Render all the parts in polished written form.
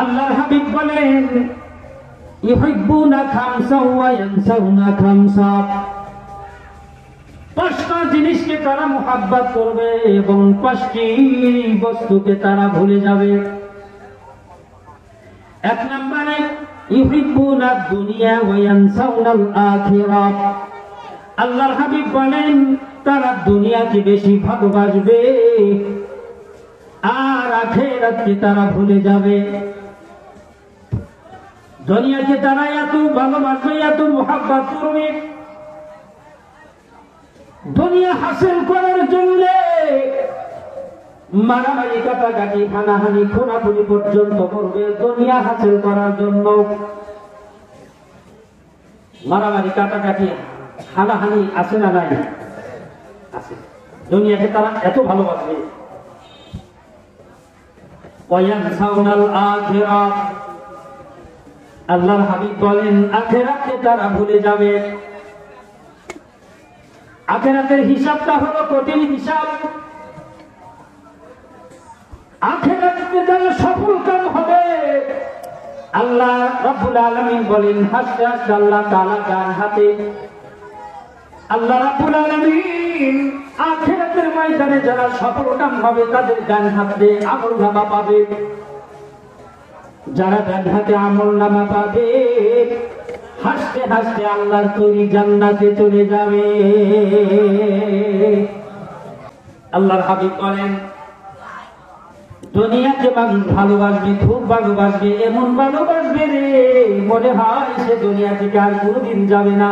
আল্লাহর হাবিব বলেন ইউহিব্বুনা খামসা ওয়া ইয়ানসাউনা খামসা, পাঁচটা জিনিসকে তারা মুহাব্বত করবে এবং পাঁচটি বস্তুকে তারা ভুলে যাবে। এক নম্বরে ইউহিব্বুনা দুনিয়া ওয়া ইয়ানসাউনাল আখিরাহ, আল্লাহর হাবিব বলেন তারা দুনিয়াকে বেশি ভালোবাসবে আর আখিরাতকে তারা ভুলে যাবে। দুনিয়াকে তারা এত ভালোবাসবে, এত মুহাব্বত করবে, দুনিয়া হাসিল করার জন্য মারামারি কাটাকাটি হানাহানি খুনাখুনি পর্যন্ত করবে। দুনিয়া হাসিল করার জন্য মারামারি কাটাকাটি হানাহানি আছে না নাই? আছে। দুনিয়াকে তারা এত ভালোবাসবে। ওয়ায়ানসাউনাল আখিরাহ, আল্লাহর হাবিব বলেন আখিরাতকে তারা ভুলে যাবে। আখিরাতের হিসাবটা হলো কঠিন হিসাব। আখিরাতে যারা সফল কাম হবে, আল্লাহ রাব্বুল আলামিন বলেন হাসতে হাসতে আল্লাহ তাআলা ডান হাতে, আল্লাহ রাব্বুল আলামিন আখিরাতের ময়দানে যারা সফল কাম হবে তাদের ডান হাতে আমলনামা পাবে। যারা ডান হাতে আমলনামা পাবে হাসতে হাসতে আল্লাহর তৈরি জান্নাতে চলে যাবে। আল্লাহর হাবিব বলেন দুনিয়াকে মানুষ ভালোবাসবে, খুব ভালোবাসবে, এমন ভালোবাসবে রে মনে হয় সে দুনিয়া থেকে আর কোনোদিন যাবে না।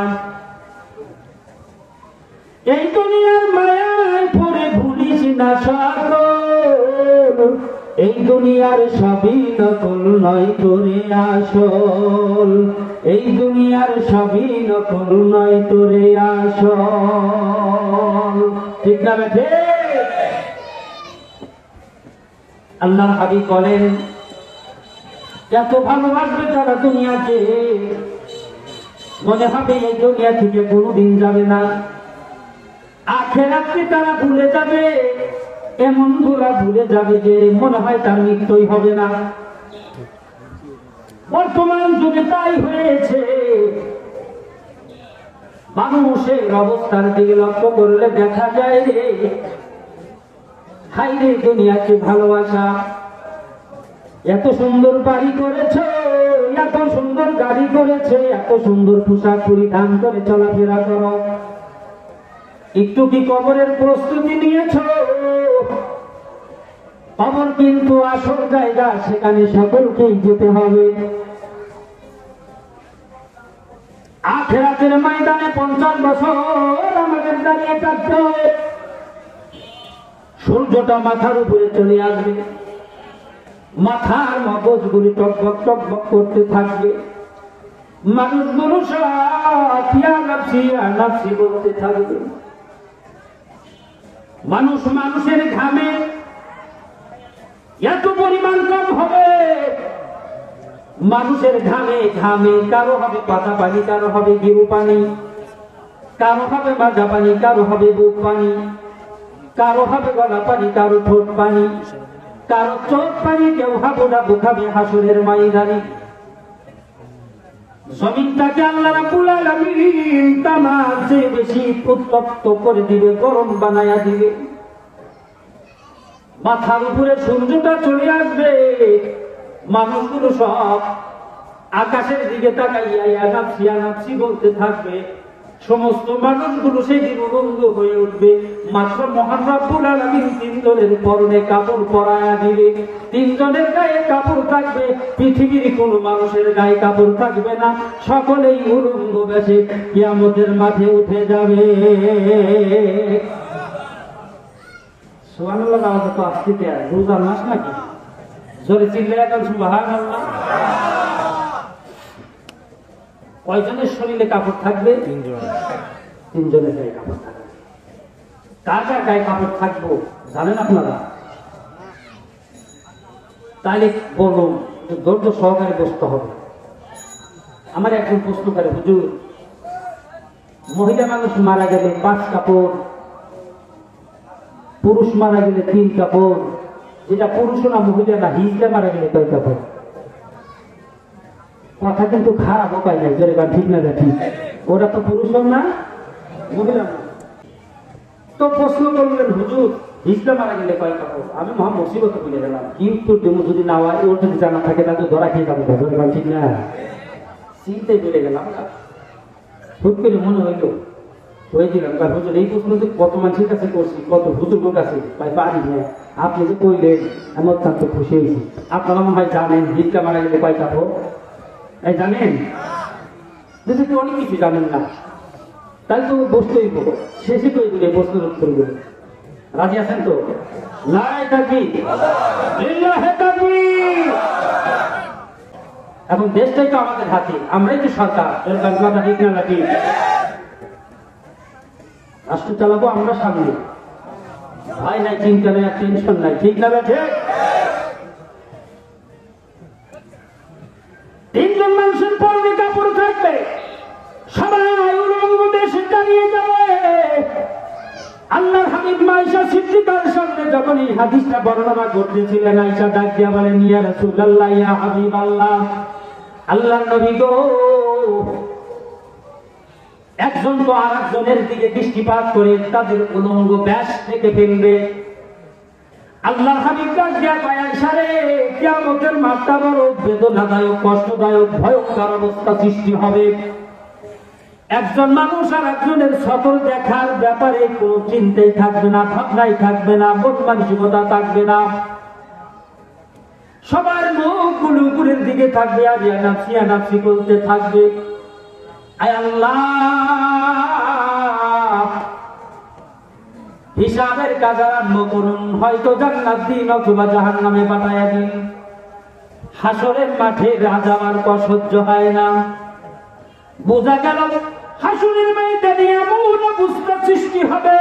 এই দুনিয়ার মায়ায় পড়ে ভুলিস না সকল, এই দুনিয়ার সবই নকল নয় তোরে আসল, এই দুনিয়ার সবই নকল নয় তোরে আসল। ঠিক না বেঠে? আল্লাহর হাবিব বলেন এত ভালোবাসবে তারা দুনিয়াকে মনে হবে এই দুনিয়া থেকে কোনোদিন যাবে না। আখিরাতকে তারা ভুলে যাবে, এমন ভুলে যাবে যে মনে হয় তার মৃত্যুই হবে না। বর্তমান যুগে তাই হয়েছে। মানুষের অবস্থার দিকে লক্ষ্য করলে দেখা যায় রে হাইরে দুনিয়াকে ভালোবাসা। এত সুন্দর বাড়ি করেছে, এত সুন্দর গাড়ি করেছে, এত সুন্দর পোশাক পরিধান করে চলাফেরা করো, একটু কি কবরের প্রস্তুতি নিয়েছ? কবর কিন্তু আসল জায়গা, সেখানে সকলকেই যেতে হবে। আখিরাতের ময়দানে 50 বছর আমাদের দাঁড়িয়ে থাকতে হবে। সূর্যটা মাথার উপরে চলে আসবে, মাথার মগজগুলি টকবক টকবক করতে থাকবে, মানুষগুলো সব ইয়া নাফসি ইয়া নাফসি বলতে থাকবে। মানুষ মানুষের ঘামে এত পরিমাণ কম হবে, মানুষের ঘামে ঘামে কারো হবে পাতা পানি, কারো হবে গিরু পানি, কারো হবে মাজা পানি, কারো হবে বুক পানি, কারো হবে গলা পানি, কারো ঠোঁট পানি, কারো চোখ পানি, কেউ হাবুডা বুখাবে হাসুরের ময়দানে। জমিনটাকে আল্লাহ রাব্বুল আলামিন তামার চেয়ে বেশি উত্তপ্ত করে দিবে, গরম বানায়া দিবে। মাথার উপরে সূর্যটা চলে আসবে, মানুষগুলো সব আকাশের দিকে তাকাইয়া ইয়া নাফসি ইয়া নাফসি বলতে থাকবে। সমস্ত মানুষগুলো সেদিন উলঙ্গ হয়ে উঠবে। মাত্র মহান রাব্বুল আলামিন 3 জনের পরনে কাপড় পরায়া দিবে। 3 জনের গায়ে কাপড় থাকবে, পৃথিবীর কোনো মানুষের গায়ে কাপড় থাকবে না। সকলেই উলঙ্গ বেশে কিয়ামতের মাঠে উঠে যাবে। সুবহানাল্লাহ। আওয়াজ তো আসছে কে? রোজার মাস নাকি? জোরে চিল্লায়া বলেন সুবহানাল্লাহ। কয়জনের শরীরে কাপড় থাকবে? 3 জনের গায়ে কাপড় থাকবে। কার কার গায়ে কাপড় থাকবো জানেন আপনারা? তাহলে বলুন ধৈর্য সহকারে বসতে হবে। আমার একজন প্রশ্ন করে, হুজুর মহিলা মানুষ মারা গেলে 5 কাপড়, পুরুষ মারা গেলে 3 কাপড়, যেটা পুরুষ না মহিলা না হিজড়া মারা গেলে 2 কাপড়? কথা কিন্তু খারাপ উপায় নাই, জোরে গান ঠিক না ঠিক। ওরা তো পুরুষ না, মহিলা না। তো প্রশ্ন করলেন হুজুর হিজলা মারা গেলে কয় কাপড়? আমি মহা মুসিবত বলে গেলাম, কি উত্তর দেবো যদি না হয়, ওর যদি জানা থাকে তাহলে ধরা খেয়ে যাবো, জোরে গান ঠিক না। চিন্তায় বলে গেলাম না, হুট করে মনে হইলো হয়ে দিলাম। হুজুর এই প্রশ্ন যে কত মানুষের কাছে করছি, কত হুজুর কাছে ভাই পারি না, আপনি যে কইলেন আমি অত্যন্ত খুশি হয়েছি। আপনারা মনে হয় জানেন হিজলা মারা গেলে কয় কাপড়? এই জানেন? যদি অনেক কিছু জানেন না তাহলে তো বসতেই পাবো, শেষে করে দিলে প্রশ্নের উত্তর গুলো। রাজি আছেন তো? এখন দেশটাই তো আমাদের হাতে, আমরাই তো সরকার, ঠিক না নাকি? রাষ্ট্র চালাবো আমরা সামনে, ভয় নাই, চিন্তা নেই, টেনশন নাই, ঠিক না? ঠিক। তিনজন মানুষের পরনে কাপড় থাকবে, সবাই উলঙ্গ দেশে দাঁড়িয়ে যাবে। আল্লাহর হাবিব আয়েশা সিদ্দিকার সামনে যখন এই হাদিসটা বর্ণনা করতেছিলেন, আয়েশা ডাক দিয়া বলেন, ইয়া রাসূলুল্লাহ, ইয়া হাবিবাল্লাহ, আল্লাহর নবী গো, একজন তো আরেকজনের দিকে দৃষ্টিপাত করে তাদের উলঙ্গ ব্যাস থেকে ফেলবে। আল্লাহর হাবিব ডাক দিয়া কয়, আয়েশা রে, কিয়ামতের মাঠটা বড় বেদনাদায়ক, কষ্টদায়ক, ভয়ঙ্কর অবস্থা সৃষ্টি হবে। একজন মানুষ আর একজনের সকল দেখার ব্যাপারে কোনো চিন্তাই থাকবে না, ভাবনাই থাকবে না, মন মানসিকতা থাকবে না। সবার মুখগুলো উপরের দিকে থাকবে, আর নাফসিয়া নাফসি করতে থাকবে। আয় আল্লাহ, হিসাবের কাজ আরম্ভ করুন, হয়তো জান্নাত দিন অথবা জাহান্নামে পাঠাইয়া দিন। হাসরের মাঠে রাজাবার পর সহ্য হয় না। বোঝা গেল হাসরের ময়দানে এমন অবস্থা সৃষ্টি হবে,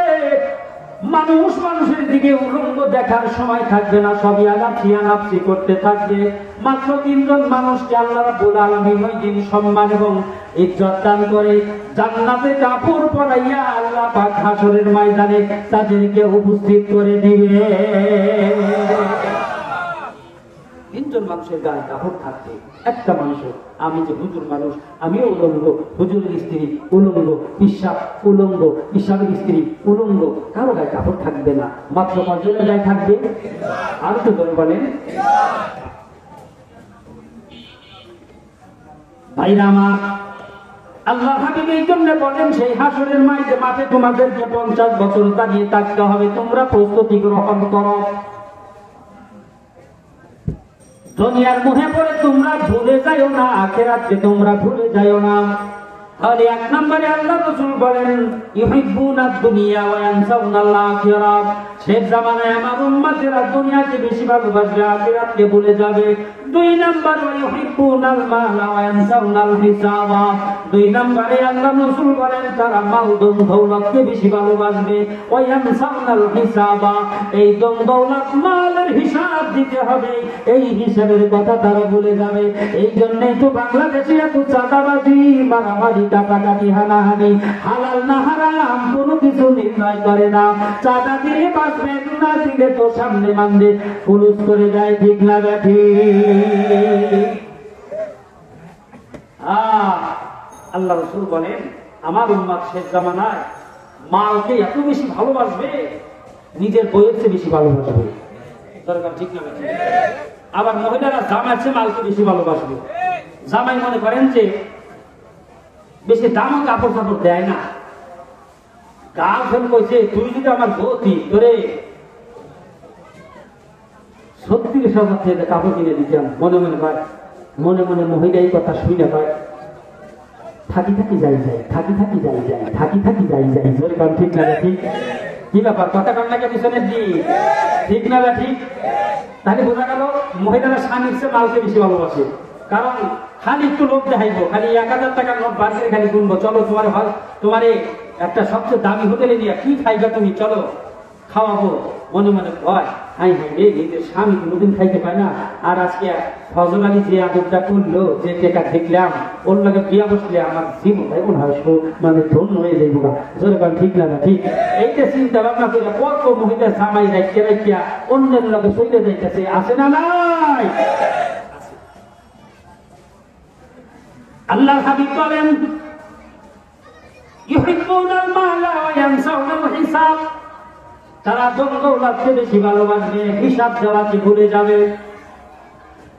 মানুষ মানুষের দিকে উলঙ্গ দেখার সময় থাকবে না, সবই আনাপসি আনাপসি করতে থাকবে। মাত্র তিনজন মানুষকে আল্লাহ রাব্বুল আলামিন ওই দিন সম্মান এবং ইজ্জত দান করে জান্নাতে কাপড় পরাইয়া আল্লাহ পাক হাসরের ময়দানে তাদেরকে উপস্থিত করে দিবে। তিনজন মানুষের গায়ে কাপড় থাকবে, একটা মানুষের। আমি যে হুজুর মানুষ, আমিও উলঙ্গ, হুজুরের স্ত্রী উলঙ্গ, পিসাব উলঙ্গ, পিসাবের স্ত্রী উলঙ্গ, কারো গায়ে কাপড় থাকবে না। মাত্র কয়জনের গায়ে থাকবে? আর তো ধরে বলেন ভাইরা আমার, আল্লাহ হাবিব এই জন্য বলেন, সেই হাসরের মাঠে তোমাদেরকে 50 বছর দাঁড়িয়ে থাকতে হবে। তোমরা প্রস্তুতি গ্রহণ করো। দুনিয়ার মুহে পড়ে তোমরা ভুলে যাও না, আখিরাতকে তোমরা ভুলে যাও না। তাহলে এক নম্বরে আল্লাহ রাসূল বলেন, ইউহিব্বুনাদ দুনিয়া ওয়া ইয়ানসাউনাল আখিরাত। শেষ জামানায় আমার উম্মতেরা দুনিয়াকে বেশি ভালোবাসবে, আখিরাতকে ভুলে যাবে। দুই নম্বর, ওয়া ইউহিব্বুনাল মালা ওয়া ইয়ানসাউনাল হিসাবা। দুই নম্বরে আল্লাহ রাসূল বলেন, তারা মাল দৌলতকে বেশি ভালোবাসবে। ওয়া ইয়ানসাউনাল হিসাবা, এই দৌলত মালের হিসাব দিতে হবে, এই হিসাবের কথা তারা ভুলে যাবে। এই জন্যই তো বাংলাদেশে এত চাঁদাবাজি, মারামারি, কাটাকাটি, হানাহানি, হালাল না হারাম কোনো কিছু নির্ণয় করে না। চাঁদা দিলে বাঁচবেন, না দিলে তো সামনে মানবে পুলিশ করে দেয়, ঠিক না ব্যাঠি? আল্লাহ রাসূল বলেন, আমার উম্মত শেষ জামানায় মালকে এত বেশি ভালোবাসবে, নিজের বইয়ের চেয়ে বেশি ভালোবাসবে। দরকার, ঠিক না ব্যাঠি? আবার মহিলারা জামাইয়ের চেয়ে মালকে বেশি ভালোবাসবে। জামাই মনে করেন যে বেশি দামও কাপড় চাপড় দেয় না। গার্লফ্রেন্ড কইছে, তুই যদি আমার বউতি তোরে 36,000 থেকে কাপড় কিনে দিতাম। মনে মনে পায়, মনে মনে মহিলা এই কথা শুনে পায়, থাকি থাকি যাই যাই, থাকি থাকি যাই যাই, থাকি থাকি যাই যাই। জোরে কারণ, ঠিক না ঠিক? কি ব্যাপার, কথা কান্নাকে পিছনে দিই, ঠিক না ঠিক? তাহলে বোঝা গেল মহিলারা স্বামীর চেয়ে মালকে বেশি ভালোবাসে। কারণ খালি একটু লোক দেখাইবো, খালি 1000 টাকার নোট বার করে খালি গুনবো, চলো তোমার একটা সবচেয়ে দামি হোটেলে নিয়ে কি খাইবা তুমি, চলো খাওয়াবো। মনে মনে ভয়, হাই হাই রে, নিজের স্বামী কোনোদিন খাইতে পায় না। আর আজকে ফজল আলী যে আদরটা করলো, যে টেকা দেখলাম, ওর লাগে বিয়া বসলে আমার জীবন এমন হয় মানে ধন্য হয়ে যাইব না। জোরে কারণ, ঠিক না ঠিক? এইটা চিন্তা ভাবনা করে কত মহিলা জামাই রাখিয়া অন্যের লোকে চলে যাইতেছে, আছে না নাই? আল্লাহর হাবিব বলেন ইউহিব্বুনাল মালা ওয়া ইয়ানসাউনাল হিসাব, তারা দৌলতকে বেশি ভালোবাসবে, হিসাব দেওয়াকে ভুলে যাবে।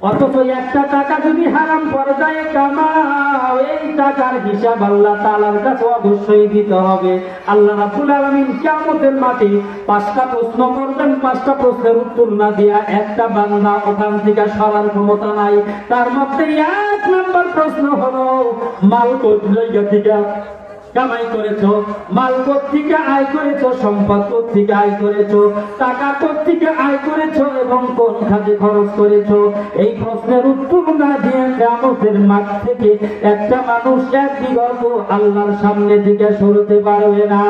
অথচ একটা টাকা যদি হারাম পর্যায়ে কামাও, এই টাকার হিসাব আল্লাহ তাআলার কাছে অবশ্যই দিতে হবে। আল্লাহ রাব্বুল আলামিন কিয়ামতের মাঠে 5টা প্রশ্ন করবেন, 5টা প্রশ্নের উত্তর না দিয়া একটা বান্দা ওখান থেকে সরার ক্ষমতা নাই। তার মধ্যে 1 নম্বর প্রশ্ন হলো, মাল কোন জায়গা থেকে কামাই করেছো, মাল কোত্থেকে আয় করেছো, সম্পদ কোত্থেকে আয় করেছো, টাকা কোত্থেকে আয় করেছো এবং কোন খাতে খরচ করেছো। এই প্রশ্নের উত্তর না দিয়ে কিয়ামতের মাঠ থেকে একটা মানুষ এক বিগত আল্লাহর সামনে দিকে সরতে পারবে না।